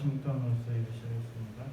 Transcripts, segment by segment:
워싱턴으로서 이르시겠습니다.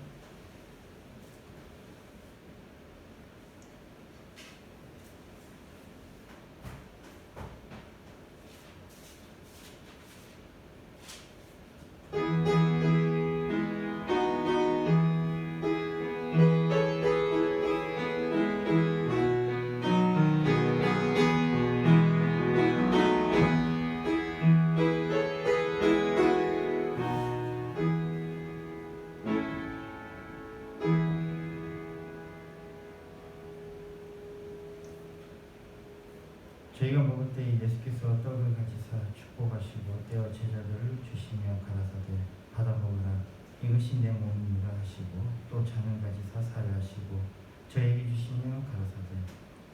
저희가 먹을 때 예수께서 떡을 가지사 축복하시고 떼어 제자들을 주시며 가라사대 받아 먹으라 이것이 내 몸이니라 하시고 또 잔을 가지사 사례하시고 저에게 주시며 가라사대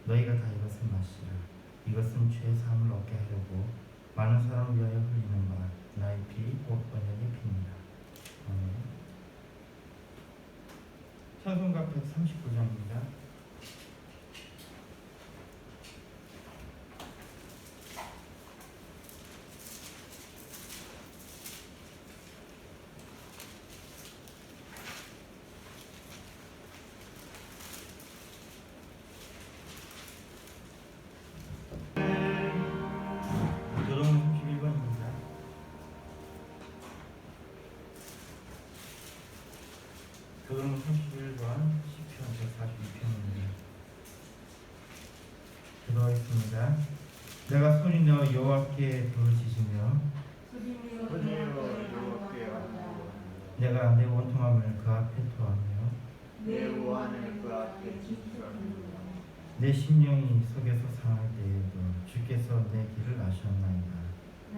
너희가 다 이것을 마시라 이것은 죄 사함을 얻게 하려고 많은 사람을 위하여 흘리는 바 나의 피 곧 언약의 피니라. 찬송가 139장입니다. 교도문 31번 시편 142편입니다. 기도하겠습니다. 내가 손이 내어 여호와께 부르짖으며 내가 내 원통함을 그 앞에 토하며 내 우환을 그 앞에 진술합니다. 내 심령이 속에서 상할 때에도 주께서 내 길을 아셨나이다.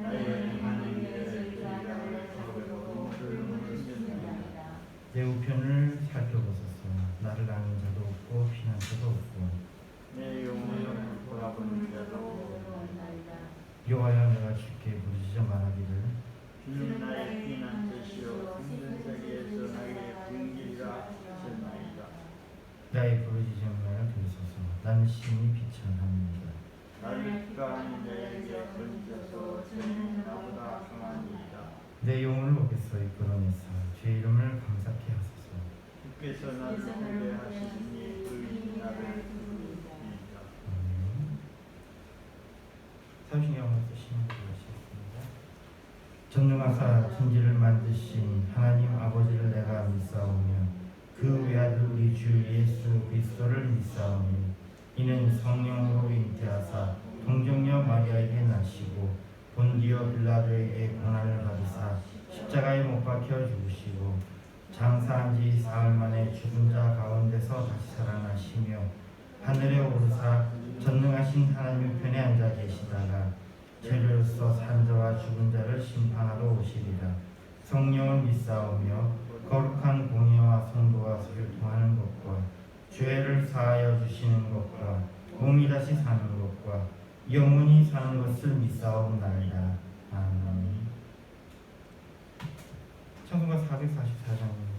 나의 행하는 일을 저희가 거부하고 불문을 쓰느니라. 내 우편을 살펴보소서. 나를 아는 자도 없고 피난처도 없고 내 영혼을 돌아보는 자도 없나이다. 여호와여 내가 주께 부르짖어 말하기를 주는 나의 피난처시요 힘든 세계에서 나에게 분길이라 하셨나이다. 나의 부르짖음을 들으소서. 나는 심히 비천합니다. 나를 비하하는 자에게 건져서 저는 나보다 강하니이다. 내 영혼을 목에서 이끌어내사 주의 이름을 감사케 하소서. 주께서 나를 보게 하시니 의인이 나를 부르니이다. 사신경에서 신앙하시겠습니다. 전능하사 천지를 만드신 하나님 아버지를 내가 믿사오며 그 외아들 우리 주 예수 그리스도를 믿사오니 이는 성령으로 잉태하사 동정녀 마리아에게 나시고 본디오 빌라도에게 고난을 받으사 십자가에 못 박혀 죽으시고 장사한 지 사흘 만에 죽은 자 가운데서 다시 살아나시며 하늘에 오르사 전능하신 하나님 편에 앉아 계시다가 죄로서 산 자와 죽은 자를 심판하러 오시리라. 성령을 믿사오며 거룩한 공예와 성도와 소교통하는 것과 죄를 사하여 주시는 것과 몸이 다시 사는 것과 영원히 사는 것을 믿사옵나이다. 아멘. 찬송가 444장입니다.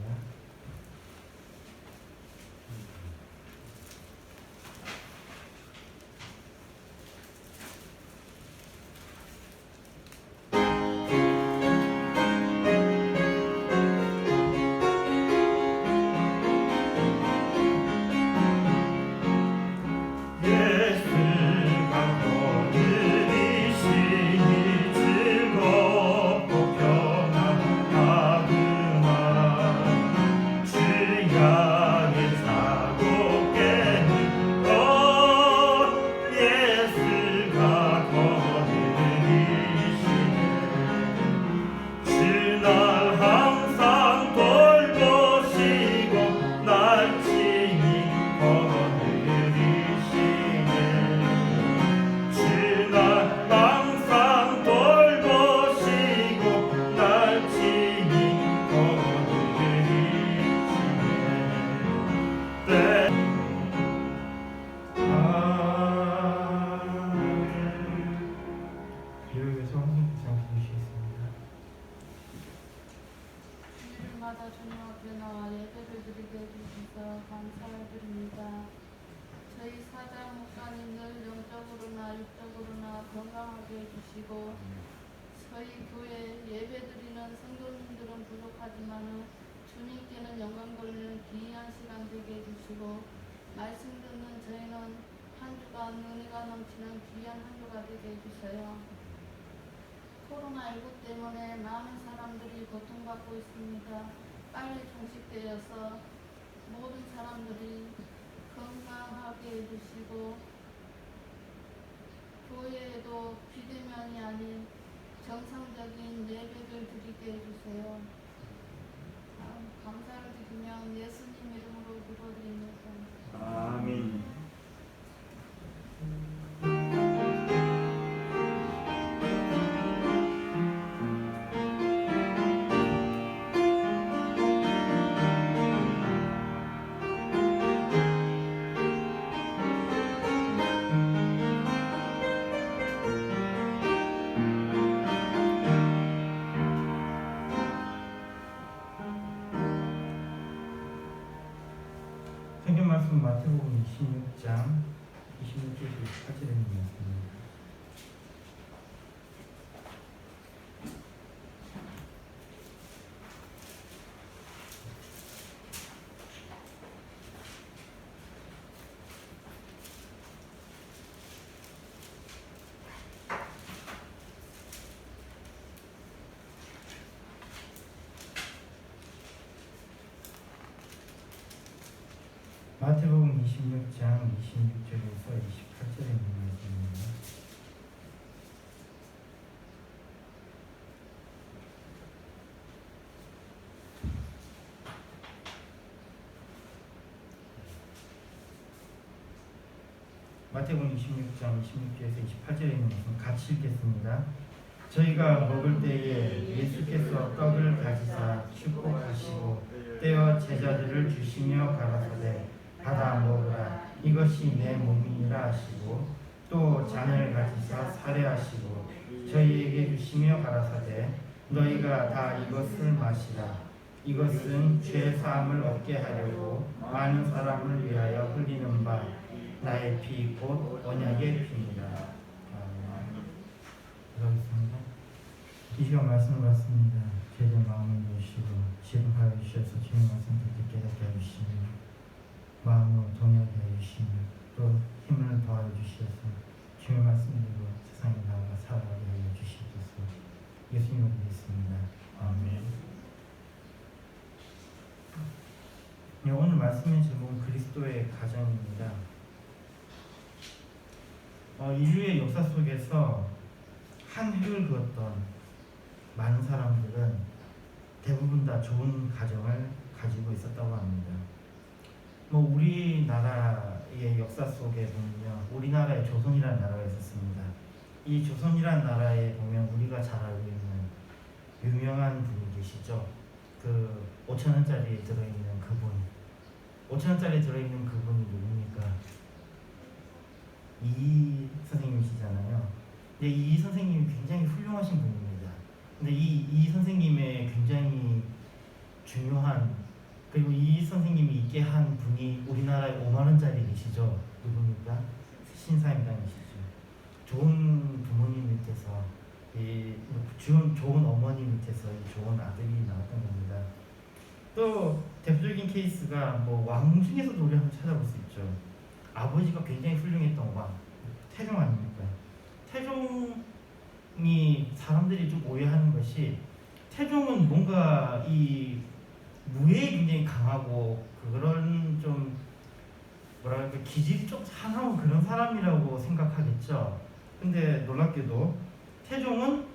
저희 교회 예배드리는 성도님들은 부족하지만 주님께는 영광 돌리는 귀한 시간 되게 해주시고 말씀 듣는 저희는 한 주간 은혜가 넘치는 귀한 한 주가 되게 해주셔요. 코로나19 때문에 많은 사람들이 고통받고 있습니다. 빨리 종식되어서 모든 사람들이 건강하게 해주시고 교회에도 비대면이 아닌 정상적인 예배를 드리게 해주세요. 감사를 드리며 예수님 이름으로 기도드립니다. 아멘. 성경 말씀 마태복음 26장 26절에서 28절에 있는 말씀입니다. 마태복음 26장 26절에서 28절에 있는 말씀입니다. 마태복음 26장 26절에서 28절에 있는 말씀 같이 읽겠습니다. 저희가 먹을 때에 예수께서 떡을 가지사 축복하시고 떼어 제자들을 주시며 가라사대 받아 먹으라 이것이 내 몸이니라 하시고 또 잔을 가지사 사례하시고 저희에게 주시며 가라사대 너희가 다 이것을 마시라 이것은 죄 사함을 얻게 하려고 많은 사람을 위하여 흘리는 바 나의 피 곧 언약의 피니라. 기도하겠습니다. 이 시간 말씀을 받습니다. 제대 마음을 주시고 지도하여 주셔서 주님 말씀 듣게 깨닫게 해주시며 마음으로 동의하게 해주시며 또 힘을 더하여 주셔서 주님 말씀 듣고 세상에 나아가 살아가게 하여 주시옵소서. 예수님을 믿습니다. 아멘. 오늘 말씀의 제목은 그리스도의 가정입니다. 인류의 역사 속에서 한 획을 그었던 많은 사람들은 대부분 다 좋은 가정을 가지고 있었다고 합니다. 우리나라의 역사 속에 보면요, 우리나라에 조선이라는 나라가 있었습니다. 이 조선이라는 나라에 보면 우리가 잘 알고 있는 유명한 분이 계시죠. 그 5,000원짜리에 들어있는 그분. 5,000원짜리에 들어있는 그분이 누굽니까? 이 선생님이시잖아요. 근데 이 선생님이 굉장히 훌륭하신 분입니다. 근데 이 선생님의 굉장히 중요한 그리고 이 선생님이 있게 한 분이 우리나라에 5만원짜리 계시죠. 누굽니까? 신사임당이시죠. 좋은 부모님 밑에서 좋은 어머니 밑에서 좋은 아들이 나왔던 겁니다. 또 대표적인 케이스가 왕 중에서도 우리 한번 찾아볼 수 있죠. 아버지가 굉장히 훌륭했던 왕 태종 아닙니까? 태종이 사람들이 좀 오해하는 것이 태종은 뭔가 이 무예에 굉장히 강하고 그런 좀 뭐랄까 기질이 좀 사나운 그런 사람이라고 생각하겠죠. 근데 놀랍게도 태종은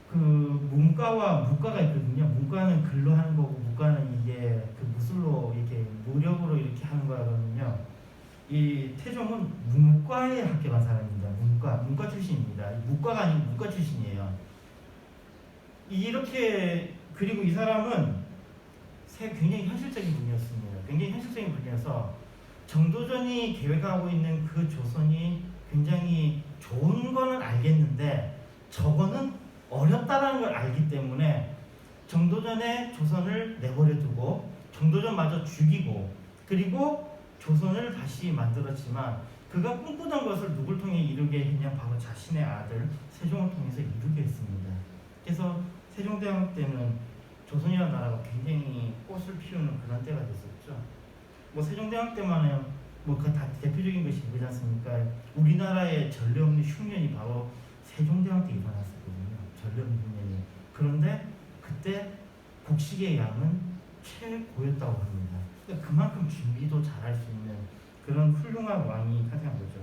그 문과와 무과가 있거든요. 문과는 글로 하는 거고 무과는 이게 그 무술로 이렇게 무력으로 이렇게 하는 거거든요. 이 태종은 문과에 합격한 사람입니다. 문과 출신입니다. 문과가 아니고 문과 출신이에요. 이렇게 그리고 이 사람은 굉장히 현실적인 분이었습니다. 굉장히 현실적인 분이어서 정도전이 계획하고 있는 그 조선이 굉장히 좋은 거는 알겠는데 저거는 어렵다라는 걸 알기 때문에 정도전에 조선을 내버려 두고 정도전마저 죽이고 그리고 조선을 다시 만들었지만 그가 꿈꾸던 것을 누굴 통해 이루게 했냐? 바로 자신의 아들 세종을 통해서 이루게 했습니다. 그래서 세종대왕 때는 조선이라는 나라가 굉장히 꽃을 피우는 그런 때가 됐었죠. 뭐 세종대왕 때만은 뭐 그 다 대표적인 것이 그지 않습니까? 우리나라의 전례 없는 흉년이 바로 세종대왕 때 일어났었거든요. 전례 없는 흉년이. 그런데 그때 곡식의 양은 최고였다고 합니다. 그러니까 그만큼 준비도 잘할 수 있는 그런 훌륭한 왕이 탄생한 거죠.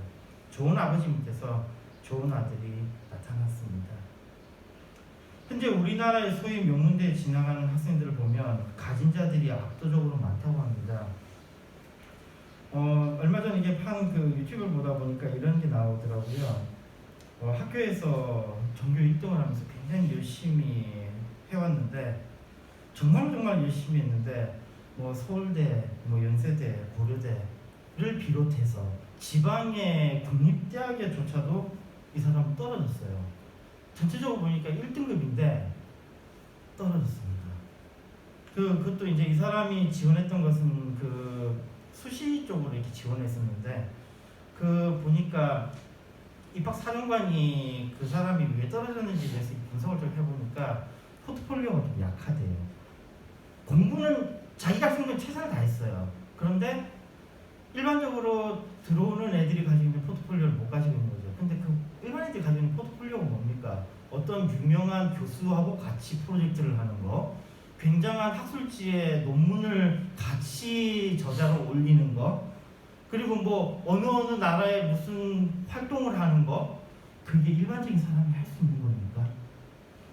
좋은 아버지 밑에서 좋은 아들이 나타났습니다. 현재 우리나라의 소위 명문대에 지나가는 학생들을 보면 가진 자들이 압도적으로 많다고 합니다. 얼마 전에 이게 그 유튜브를 보다 보니까 이런 게 나오더라고요. 학교에서 전교 1등을 하면서 굉장히 열심히 해왔는데 정말 열심히 했는데 뭐 서울대, 뭐 연세대, 고려대를 비롯해서 지방의 국립대학에조차도 이 사람은 떨어졌어요. 전체적으로 보니까 1등급인데 떨어졌습니다. 그것도 이제 이 사람이 지원했던 것은 그 수시 쪽으로 이렇게 지원했었는데 그 보니까 입학사령관이 그 사람이 왜 떨어졌는지에 대해서 분석을 좀 해보니까 포트폴리오가 좀 약하대요. 공부는 자기가 쓴 건 최선을 다했어요. 그런데 일반적으로 들어오는 애들이 가지고 있는 포트폴리오를 못 가지고 있는 거죠. 근데 그 일반 애들이 가지고 있는 포트폴리오가 뭡니까? 어떤 유명한 교수하고 같이 프로젝트를 하는 거, 굉장한 학술지에 논문을 같이 저자로 올리는 거, 그리고 뭐 어느 나라에 무슨 활동을 하는 거, 그게 일반적인 사람이 할 수 있는 겁니까?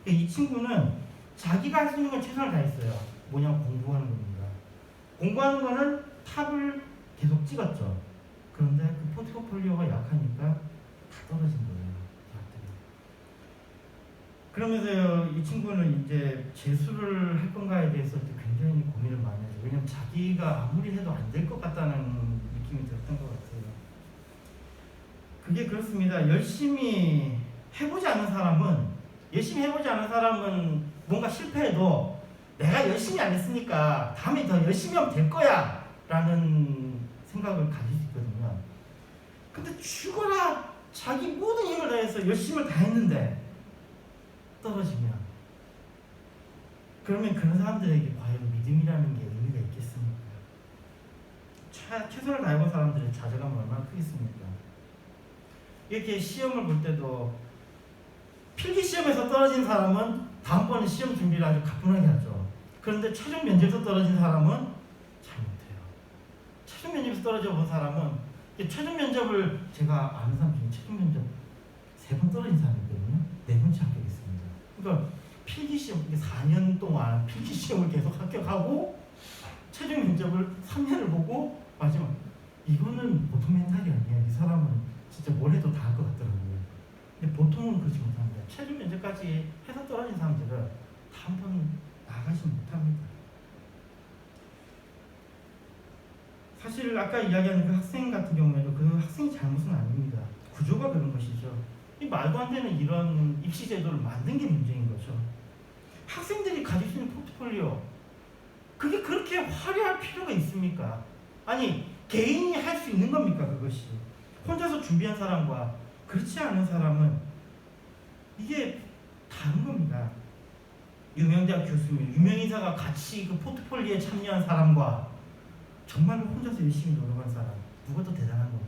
이 친구는 자기가 할 수 있는 건 최선을 다했어요. 뭐냐, 공부하는 겁니다. 공부하는 거는 탑을 계속 찍었죠. 그런데 그 포트폴리오가 약하니까 다 떨어진 거예요. 그러면서 이 친구는 이제 재수를 할 건가에 대해서 굉장히 고민을 많이 하죠. 왜냐면 자기가 아무리 해도 안 될 것 같다는 느낌이 들었던 것 같아요. 그게 그렇습니다. 열심히 해보지 않은 사람은 뭔가 실패해도 내가 열심히 안 했으니까 다음에 더 열심히 하면 될 거야 라는 생각을 가질 수 있거든요. 근데 죽어라 자기 모든 힘을 다해서 열심을 다 했는데 떨어지면, 그러면 그런 사람들에게 과연 믿음이라는 게 의미가 있겠습니까? 최선을 다해본 사람들의 좌절감은 얼마나 크겠습니까? 이렇게 시험을 볼 때도 필기시험에서 떨어진 사람은 다음번에 시험 준비를 아주 가뿐하게 하죠. 그런데 최종 면접에서 떨어진 사람은 잘 못해요. 최종 면접에서 떨어져 본 사람은, 최종 면접을 제가 아는 사람 중에 최종 면접 3번 떨어진 사람이 있거든요. 4번째 합격했습니다. 그러니까 필기시험 4년 동안 필기시험을 계속 합격하고 최종 면접을 3년을 보고 마지막, 이거는 보통 멘탈이 아니에요. 이 사람은 진짜 뭘 해도 다 할 것 같더라고요. 근데 보통은 그렇지 못합니다. 최종 면접까지 해서 떨어진 사람들은 다음번 나가지 못합니다. 사실 아까 이야기한 그 학생 같은 경우에도 그 학생이 잘못은 아닙니다. 구조가 그런 것이죠. 이 말도 안 되는 이런 입시 제도를 만든 게 문제인 거죠. 학생들이 가질 수 있는 포트폴리오, 그게 그렇게 화려할 필요가 있습니까? 아니, 개인이 할 수 있는 겁니까, 그것이? 혼자서 준비한 사람과 그렇지 않은 사람은 이게 다른 겁니다. 유명대학 교수님, 유명인사가 같이 그 포트폴리오에 참여한 사람과 정말로 혼자서 열심히 노력한 사람, 누가 더 대단한 겁니까?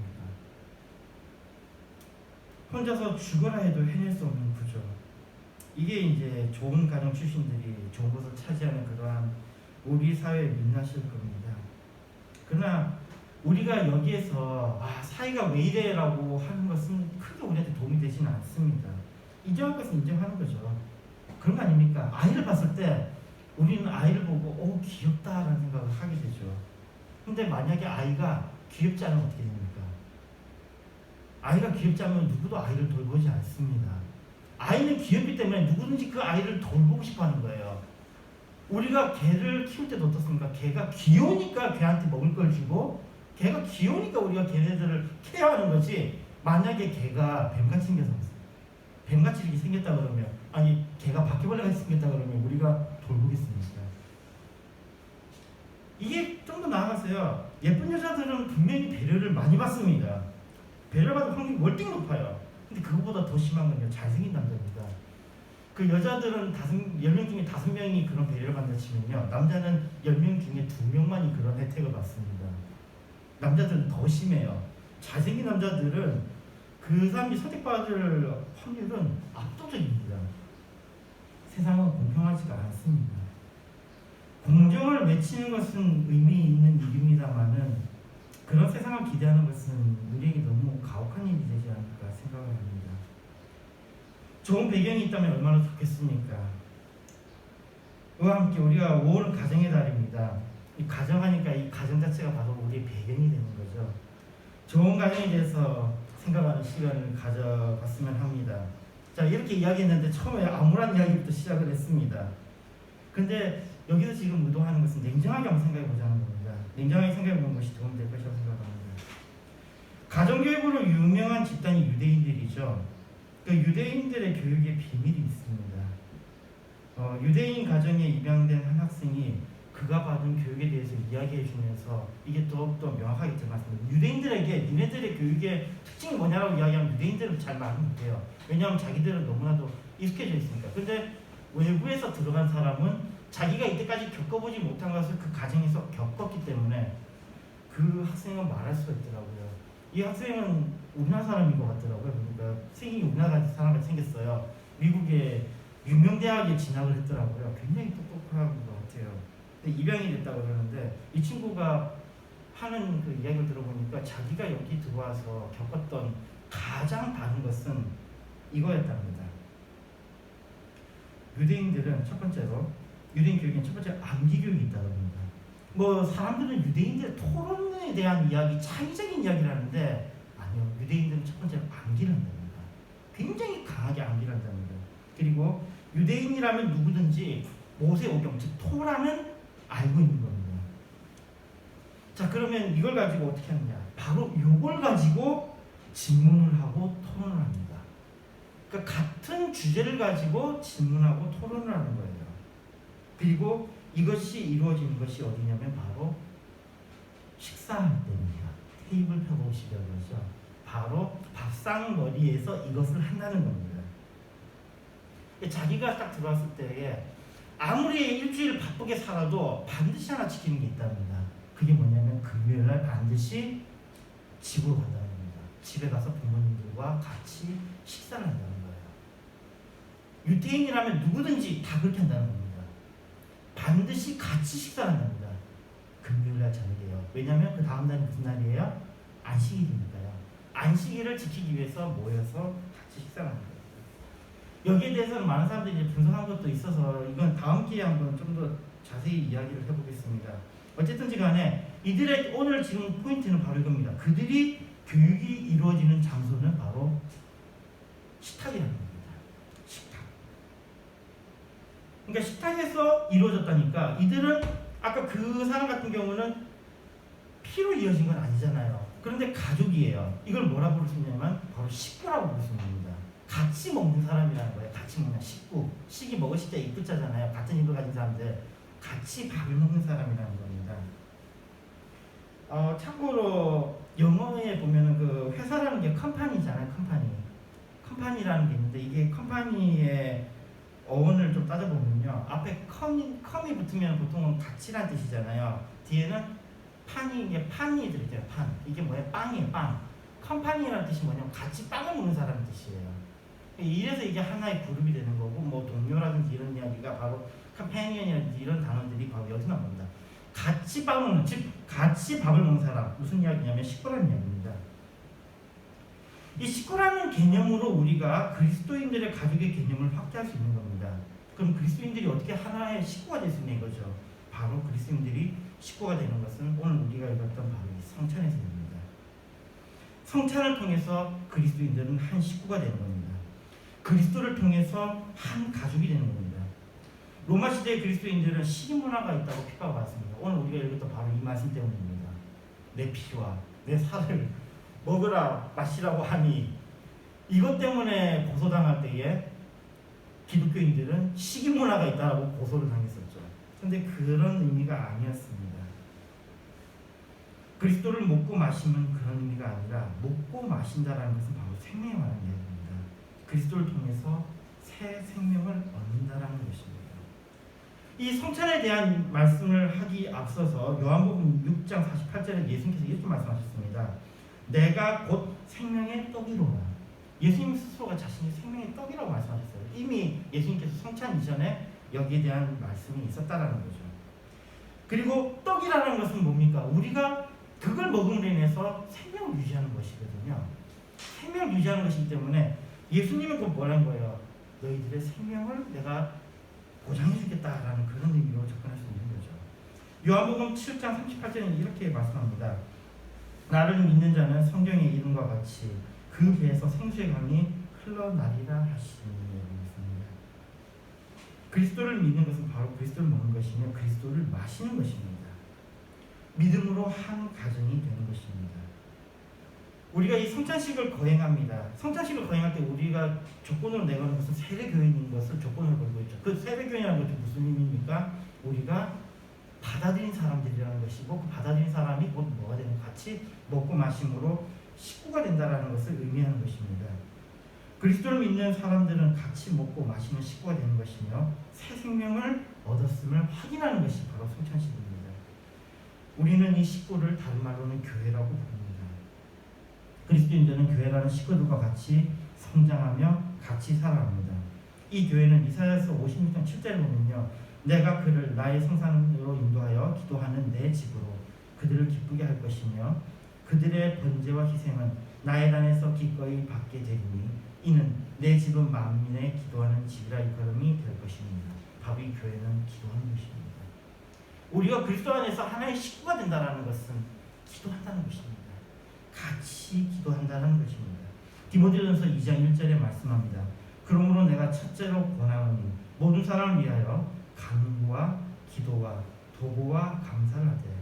혼자서 죽어라 해도 해낼 수 없는 구조. 이게 이제 좋은 가정 출신들이 좋은 곳을 차지하는 그러한 우리 사회의 민낯일 겁니다. 그러나 우리가 여기에서 사회가 왜 이래라고 하는 것은 크게 우리한테 도움이 되지는 않습니다. 인정할 것은 인정하는 거죠. 그런 거 아닙니까? 아이를 봤을 때 우리는 아이를 보고 귀엽다라는 생각을 하게 되죠. 근데 만약에 아이가 귀엽지 않으면 어떻게 됩니까? 아이가 귀엽지 않으면 누구도 아이를 돌보지 않습니다. 아이는 귀엽기 때문에 누구든지 그 아이를 돌보고 싶어 하는 거예요. 우리가 개를 키울 때도 어떻습니까? 개가 귀여우니까 개한테 먹을 걸 주고, 개가 귀여우니까 우리가 걔네들을 케어하는 거지. 만약에 개가 뱀같이 생겨서, 뱀같이 이렇게 생겼다 그러면, 아니 개가 바퀴벌레같이 생겼다 그러면 우리가 돌보겠습니까? 이게 좀 더 나아가서요, 예쁜 여자들은 분명히 배려를 많이 받습니다. 배려받을 확률이 월등 높아요. 근데 그거보다 더 심한 건요, 잘생긴 남자입니다. 그 여자들은 10명 중에 5명이 그런 배려를 받는다 치면요, 남자는 10명 중에 2명만이 그런 혜택을 받습니다. 남자들은 더 심해요. 잘생긴 남자들은 그 사람이 선택받을 확률은 압도적입니다. 세상은 공평하지가 않습니다. 공정을 외치는 것은 의미 있는 일입니다만은 그런 세상을 기대하는 것은 우리에게 너무 가혹한 일이 되지 않을까 생각을 합니다. 좋은 배경이 있다면 얼마나 좋겠습니까? 그와 함께 우리가 5월은 가정의 달입니다. 이 가정하니까 이 가정 자체가 바로 우리의 배경이 되는 거죠. 좋은 가정에 대해서 생각하는 시간을 가져봤으면 합니다. 자, 이렇게 이야기했는데 처음에 암울한 이야기부터 시작을 했습니다. 근데 여기서 지금 의도하는 것은 냉정하게 한번 생각해 보자는 겁니다. 냉정하게 생각해 보는 것이 도움이 될 것이라고 생각합니다. 가정교육으로 유명한 집단이 유대인들이죠. 그 유대인들의 교육에 비밀이 있습니다. 유대인 가정에 입양된 한 학생이 그가 받은 교육에 대해서 이야기해 주면서 이게 더욱더 명확하게 드러났습니다. 유대인들에게 니네들의 교육의 특징이 뭐냐라고 이야기하면 유대인들은 잘 말을 못해요. 왜냐하면 자기들은 너무나도 익숙해져 있으니까. 근데 외부에서 들어간 사람은 자기가 이때까지 겪어보지 못한 것을 그 가정에서 겪었기 때문에 그 학생은 말할 수가 있더라고요. 이 학생은 우리나라 사람인 것 같더라고요. 그러니까 생긴 우리나라 사람같이 생겼어요. 미국의 유명 대학에 진학을 했더라고요. 굉장히 똑똑한 것 같아요. 근데 입양이 됐다고 그러는데 이 친구가 하는 그 이야기를 들어보니까 자기가 여기 들어와서 겪었던 가장 다른 것은 이거였답니다. 유대인들은 첫 번째로 유대인 교육엔 첫 번째 암기 교육이 있다고 합니다. 뭐 사람들은 유대인들의 토론에 대한 이야기, 창의적인 이야기를 하는데 아니요, 유대인들은 첫 번째로 암기를 한답니다. 굉장히 강하게 암기를 한답니다. 그리고 유대인이라면 누구든지 모세오경, 즉 토라는 알고 있는 겁니다. 자, 그러면 이걸 가지고 어떻게 하느냐? 바로 이걸 가지고 질문을 하고 토론을 합니다. 그러니까 같은 주제를 가지고 질문하고 토론을 하는 거예요. 그리고 이것이 이루어지는 것이 어디냐면 바로 식사할 때입니다. 테이블 펴놓으시려고 하죠. 바로 밥상머리에서 이것을 한다는 겁니다. 자기가 딱 들어왔을 때에 아무리 일주일 바쁘게 살아도 반드시 하나 지키는 게 있답니다. 그게 뭐냐면 금요일날 반드시 집으로 간다는 겁니다. 집에 가서 부모님들과 같이 식사를 한다는 거예요. 유태인이라면 누구든지 다 그렇게 한다는 겁니다. 반드시 같이 식사를 한답니다. 금요일날 저녁에요. 왜냐하면 그 다음날이 무슨 날이에요? 안식일이니까요. 안식일을 지키기 위해서 모여서 같이 식사를 합니다. 여기에 대해서는 많은 사람들이 이제 분석한 것도 있어서 이건 다음 기회에 한번 좀 더 자세히 이야기를 해보겠습니다. 어쨌든지 간에 이들의 오늘 지금 포인트는 바로 이겁니다. 그들이 교육이 이루어지는 장소는 바로 식탁이라는 겁니다. 식탁. 그러니까 식탁에서 이루어졌다니까 이들은 아까 그 사람 같은 경우는 피로 이어진 건 아니잖아요. 그런데 가족이에요. 이걸 뭐라 부를 수 있냐면 바로 식구라고 부를 수 있습니다. 같이 먹는 사람이라는 거예요. 같이 먹는 식구. 식이 먹으실 때 이쁘잖아요. 같은 입을 가진 사람들. 같이 밥을 먹는 사람이라는 겁니다. 참고로 영어에 보면은 그 회사라는 게 컴퍼니잖아요. 컴퍼니라는 게 있는데 이게 컴퍼니의 어원을 좀 따져보면요. 앞에 컴이 붙으면 보통은 가치란 뜻이잖아요. 뒤에는 이게 판이 들어있잖아요. 판. 이게 뭐예요? 빵이에요. 빵. 컴퍼니라는 뜻이 뭐냐면 같이 빵을 먹는 사람 뜻이에요. 이래서 이게 하나의 그룹이 되는 거고 뭐 동료라든지 이런 이야기가 바로 컴패니언이라든지 이런 단어들이 바로 여기서 나옵니다. 같이 빵을 먹는, 즉 같이 밥을 먹는 사람. 무슨 이야기냐면 식구라는 이야기입니다. 이 식구라는 개념으로 우리가 그리스도인들의 가족의 개념을 확대할 수 있는 겁니다. 그럼 그리스도인들이 어떻게 하나의 식구가 될 수 있는 거죠? 바로 그리스도인들이 식구가 되는 것은 오늘 우리가 읽었던 바로 이 성찬에서입니다. 성찬을 통해서 그리스도인들은 한 식구가 되는 겁니다. 그리스도를 통해서 한 가족이 되는 겁니다. 로마 시대의 그리스도인들은 식인 문화가 있다고 핍박받았습니다. 오늘 우리가 읽었던 바로 이 말씀 때문입니다. 내 피와 내 살을 먹으라 마시라고 하니 이것 때문에 고소당할 때에 기독교인들은 식인 문화가 있다고 고소를 당했었죠. 그런데 그런 의미가 아니었습니다. 그리스도를 먹고 마시면 그런 의미가 아니라 먹고 마신다라는 것은 바로 생명에 관한 이야기입니다. 그리스도를 통해서 새 생명을 얻는다라는 것입니다. 이 성찬에 대한 말씀을 하기 앞서서 요한복음 6장 48절에 예수님께서 이렇게 말씀하셨습니다. 내가 곧 생명의 떡이로라. 예수님 스스로가 자신이 생명의 떡이라고 말씀하셨어요. 이미 예수님께서 성찬 이전에 여기에 대한 말씀이 있었다라는 거죠. 그리고 떡이라는 것은 뭡니까? 우리가 그걸 먹음으로 인해서 생명을 유지하는 것이거든요. 생명을 유지하는 것이기 때문에 예수님은 곧 뭐라는 거예요? 너희들의 생명을 내가 보장해주겠다라는 그런 의미로 접근할 수 있는 거죠. 요한복음 7장 38절에는 이렇게 말씀합니다. 나를 믿는 자는 성경의 이름과 같이 그 배에서 생수의 강이 흘러나리라 하시니. 그리스도를 믿는 것은 바로 그리스도를 먹는 것이며 그리스도를 마시는 것입니다. 믿음으로 한 가정이 되는 것입니다. 우리가 이 성찬식을 거행합니다. 성찬식을 거행할 때 우리가 조건으로 내거는 것은 세례교인인 것을 조건으로 걸고 있죠. 그 세례교인이라는 것은 무슨 의미입니까? 우리가 받아들인 사람들이라는 것이고 그 받아들인 사람이 곧 뭐가 되는 같이 먹고 마심으로 식구가 된다는 것을 의미하는 것입니다. 그리스도를 믿는 사람들은 같이 먹고 마시는 식구가 되는 것이며 새 생명을 얻었음을 확인하는 것이 바로 성찬식입니다. 우리는 이 식구를 다른 말로는 교회라고 부릅니다. 그리스도인들은 교회라는 식구들과 같이 성장하며 같이 살아갑니다. 이 교회는 이사야서 56장 7절에 보면요. 내가 그를 나의 성산으로 인도하여 기도하는 내 집으로 그들을 기쁘게 할 것이며 그들의 번제와 희생은 나의 단에서 기꺼이 받게 되리니 이는 내 집은 만민의 기도하는 집이라 일컬음이 될 것입니다. 바로 이 교회는 기도하는 것입니다. 우리가 그리스도 안에서 하나의 식구가 된다는 것은 기도한다는 것입니다. 같이 기도한다는 것입니다. 디모데전서 2장 1절에 말씀합니다. 그러므로 내가 첫째로 권하노니 모든 사람을 위하여 간구와 기도와 도구와 감사를 하되.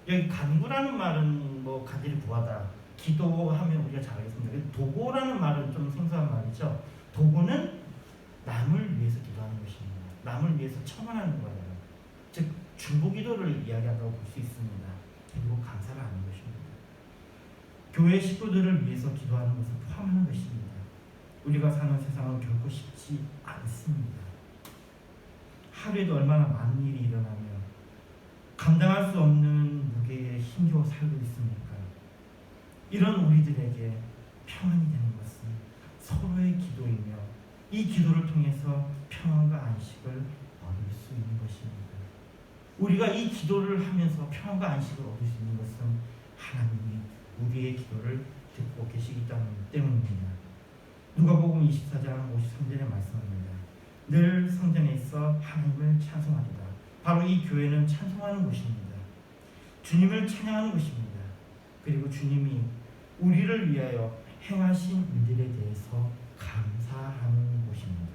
여기 간구라는 말은 뭐 간절히 구하다, 기도하면 우리가 잘 알겠습니다. 도구라는 말은 좀 생소한 말이죠. 도구는 남을 위해서 기도하는 것입니다. 남을 위해서 청원하는 거예요. 즉 중보기도를 이야기한다고 볼 수 있습니다. 그리고 감사를 하는 것입니다. 교회 식구들을 위해서 기도하는 것을 포함하는 것입니다. 우리가 사는 세상은 결코 쉽지 않습니다. 하루에도 얼마나 많은 일이 일어나며 감당할 수 없는 무게에 힘겨워 살고 있습니까? 이런 우리들에게 평안이 되는 것은 서로의 기도이며 이 기도를 통해서 평안과 안식을 얻을 수 있는 것입니다. 우리가 이 기도를 하면서 평안과 안식을 얻을 수 있는 것은 하나님이 우리의 기도를 듣고 계시기 때문입니다. 누가복음 24장 53절에 말씀합니다. 늘 성전에 있어 하나님을 찬송하리라. 바로 이 교회는 찬송하는 곳입니다. 주님을 찬양하는 곳입니다. 그리고 주님이 우리를 위하여 행하신 일들에 대해서 감사하는 곳입니다.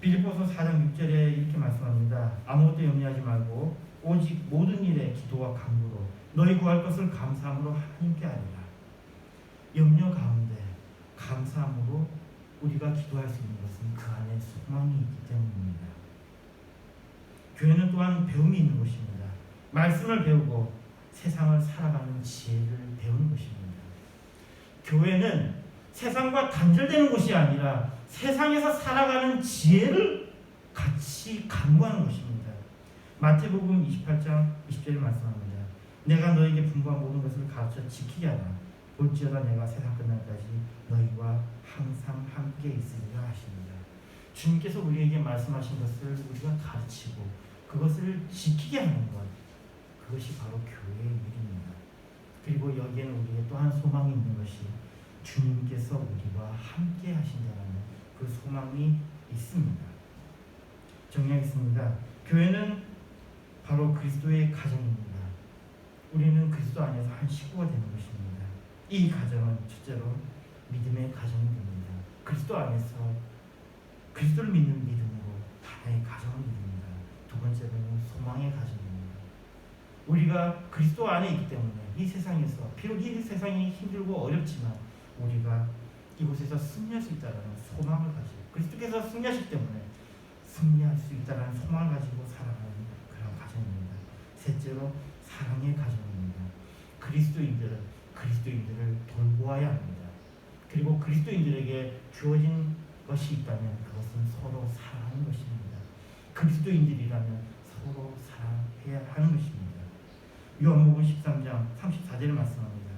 빌립보서 4장 6절에 이렇게 말씀합니다. 아무것도 염려하지 말고 오직 모든 일에 기도와 간구로 너희 구할 것을 감사함으로 하나님께 아뢰라. 염려 가운데 감사함으로 우리가 기도할 수 있는 것은 그 안에 소망이 있기 때문입니다. 교회는 또한 배움이 있는 곳입니다. 말씀을 배우고 세상을 살아가는 지혜를 배우는 것입니다. 교회는 세상과 단절되는 곳이 아니라 세상에서 살아가는 지혜를 같이 강구하는 것입니다. 마태복음 28장 20절에 말씀합니다. 내가 너에게 분부한 모든 것을 가르쳐 지키게 하라. 볼지어다 내가 세상 끝날까지 너희와 항상 함께 있으리라 하십니다. 주님께서 우리에게 말씀하신 것을 우리가 가르치고 그것을 지키게 하는 것, 그것이 바로 교회의 일입니다. 그리고 여기에는 우리에게 또한 소망이 있는 것이 주님께서 우리와 함께 하신다는 그 소망이 있습니다. 정리하겠습니다. 교회는 바로 그리스도의 가정입니다. 우리는 그리스도 안에서 한 식구가 되는 것입니다. 이 가정은 첫째로 믿음의 가정이 됩니다. 그리스도 안에서 그리스도를 믿는 믿음으로 하나의 가정을 이룹니다. 두 번째로는 소망의 가정입니다. 우리가 그리스도 안에 있기 때문에 이 세상에서 비록 이 세상이 힘들고 어렵지만 우리가 이곳에서 승리할 수 있다는 소망을 가지고 그리스도께서 승리하시기 때문에 승리할 수 있다는 소망을 가지고 살아가는 그런 가정입니다. 셋째로 사랑의 가정입니다. 그리스도인들을 돌보아야 합니다. 그리고 그리스도인들에게 주어진 것이 있다면 그것은 서로 사랑하는 것입니다. 그리스도인들이라면 서로 사랑해야 하는 것입니다. 요한복음 13장 34절에 말씀합니다.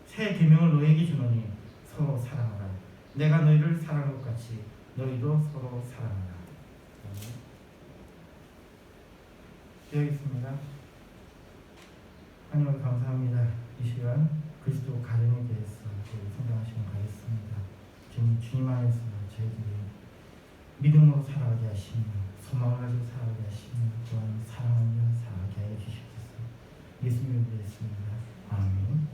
새 계명을 너에게 주노니 서로 사랑하라. 내가 너희를 사랑한 것 같이 너희도 서로 사랑하라. 기도하겠습니다. 하나님 감사합니다. 이 시간 그리스도 가정에 대해서 성장하시는 가겠습니다. 주님 안에서 저희들이 믿음으로 살아가게 하시며 소망을 가지고 살아가게 하시며 또한 사랑하며 살아가게 하여 주시옵소서. 예수님을 위했습니다. 아멘.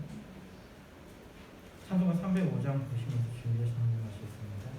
찬송가 305장 보시면서 주님의 찬송하시겠습니다.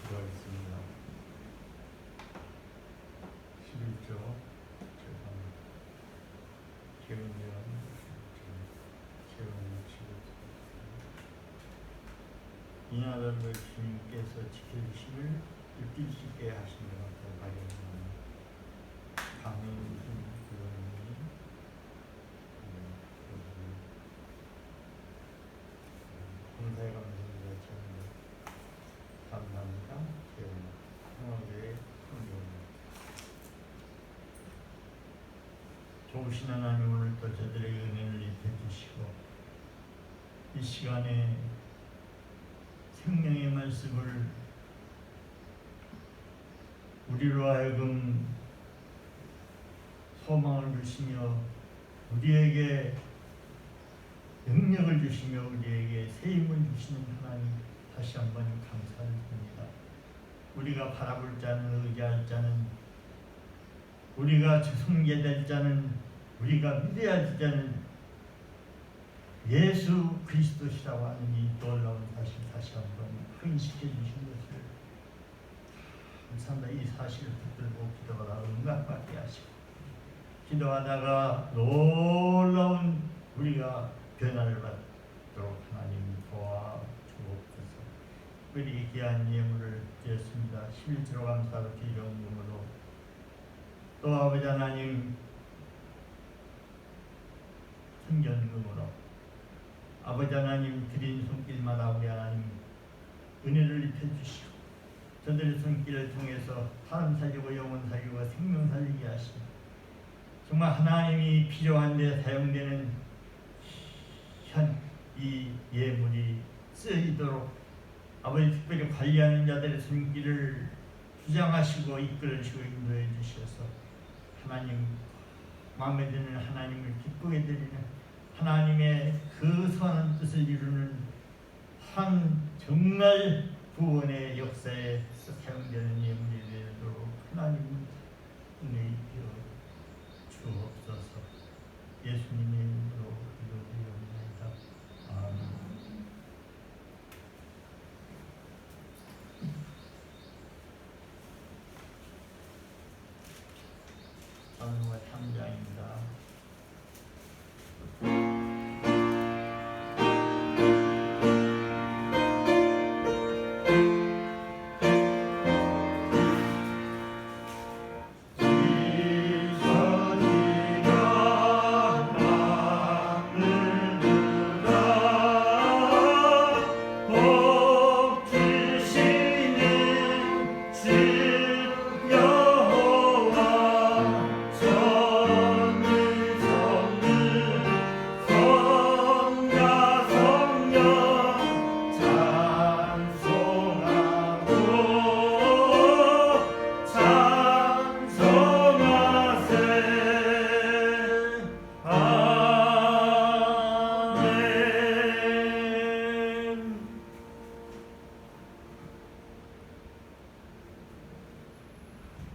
기도하겠습니다. 11조 죄송합니다. 개운이랑 개운을 치고 이 나라를 주님께서 지켜주심을 느낄 수 있게 하신 것 같아요. 발견하는 강의 그러니 감사의 감사를 바치는 감사합니다. 하나님의 성령입니다. 좋으신 하나님, 오늘도 저들에게 은혜를 입혀 주시고 이 시간에 생명의 말씀을 우리로 하여금 소망을 주시며 우리에게 능력을 주시며 우리에게 새 힘을 주시는 하나님 다시 한번 감사를 드립니다. 우리가 바라볼 자는 의지할 자는 우리가 송계될 자는 우리가 믿어야 자는 예수 그리스도시라고 하는 이 놀라운 사실 다시 한번 확인시켜 주신 것을 감사합니다. 이 사실을 붙들고 기도하다가 응답받게 하시고 기도하다가 놀라운 우리가 변화를 받도록 하나님 도와 주옵소서. 우리 귀한 예물을 드렸습니다. 11조로 감사로 기령금으로 또 아버지 하나님 성전금으로 아버지 하나님 드린 손길마다 우리 하나님 은혜를 입혀주시고 저들의 손길을 통해서 사람 살리고 영혼 살리고 생명 살리게 하시고 정말 하나님이 필요한데 사용되는 이 예물이 쓰이도록 아버지 특별히 관리하는 자들의 손길을 주장하시고 이끌으시고 인도해 주셔서 하나님 마음에 드는 하나님을 기쁘게 드리는 하나님의 그 선한 뜻을 이루는 정말 구원의 역사에 사용되는 예물이 되도록 하나님 은혜 입혀 주옵소서. 예수님의 이름으로 기도드립니다. 아멘. 전후가 3장입니다.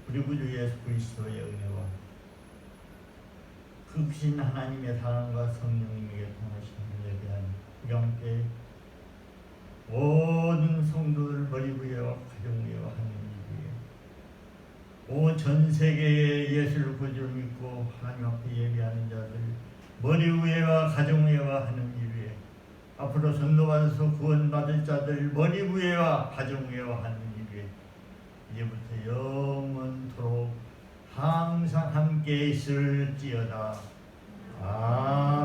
우리 구주 예수 그리스도의 은혜와 그 크신 하나님의 사랑과 성령님에게 통하시는 예배한 우리 함께 모든 성도들 머리부에와 가정부에와 하느님 위에 온 전 세계의 예수를 구주로 믿고 하나님 앞에 예배하는 자들 머리 위에와 가정 위에와 하느님 위에 앞으로 전도받아서 구원받을 자들 머리 위에와 가정 위에와 하느님 위에 이제부터 영원토록 항상 함께 있을지어다. 아멘.